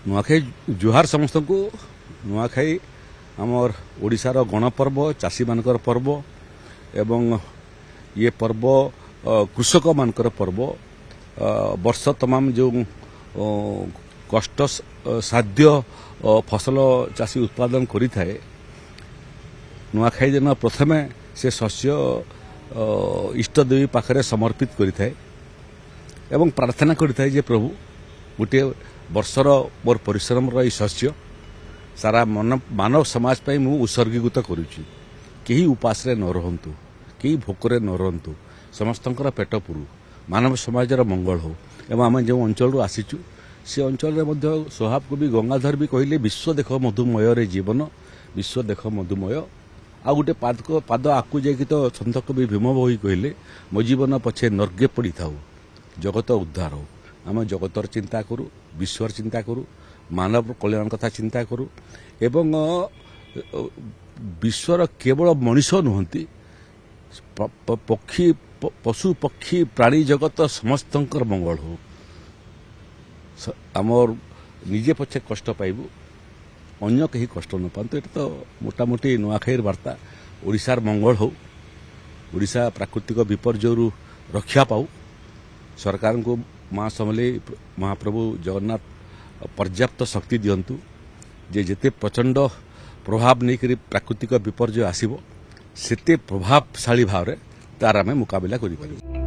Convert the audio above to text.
नुआखाई जुहार समस्त को नुआखाई आमर ओडिशार गणपर्व चाषी मानकर पर्व एवं ये पर्व कृषक मानकर पर्व वर्ष तमाम जो कष्ट साध्य फसल चाषी उत्पादन करिथाए नुआखाई दिन प्रथमे से शस्य इष्टदेवी पाखरे समर्पित करिथाए एवं प्रार्थना करिथाए जे प्रभु गोटे वर्षर मोर परिश्रम रही शस्य सारा मानव समाज पाई मु उत्सर्गीकृत करुच्ची केही उपास रे न रहंतु केही भोकरे न रहंतु समस्तंकर पेट पुरु मानव समाजर मंगल हो एवं आम जो अंचल आसीचु से अंचल रे मध्य स्वभाव कवि गंगाधर भी कहले विश्व देख मधुमय रे जीवन विश्व देख मधुमय आ गोटे पाद आकु जाकि तो सन्त कवि भीम भोई कहले मो जीवन पछे नर्गे पड़ी थाऊ जगत उद्धार हो आम जगतर चिंता करूँ विश्वर चिंता करूँ मानव कल्याण कथा चिंता करूँ एवं विश्वर केवल मनीष नुहंती पक्षी पशु पक्षी प्राणी जगत समस्तंकर मंगल हो आमर निजे पछे कष्ट पाइबू अन्य कहीं कष्ट न पातु ये तो मोटामोटी नुआखाईर वार्ता ओडिशार मंगल हो ओडिशा प्राकृतिक विपर्यय रक्षा पाऊ सरकार को माँ समलेई महाप्रभु जगन्नाथ पर्याप्त शक्ति दियंतु जे जेते प्रचंड प्रभाव नहीं करी प्राकृतिक विपर्यय आसीबो सेते प्रभावशाली भाव रे तार आमे मुकाबला करि पारिबो।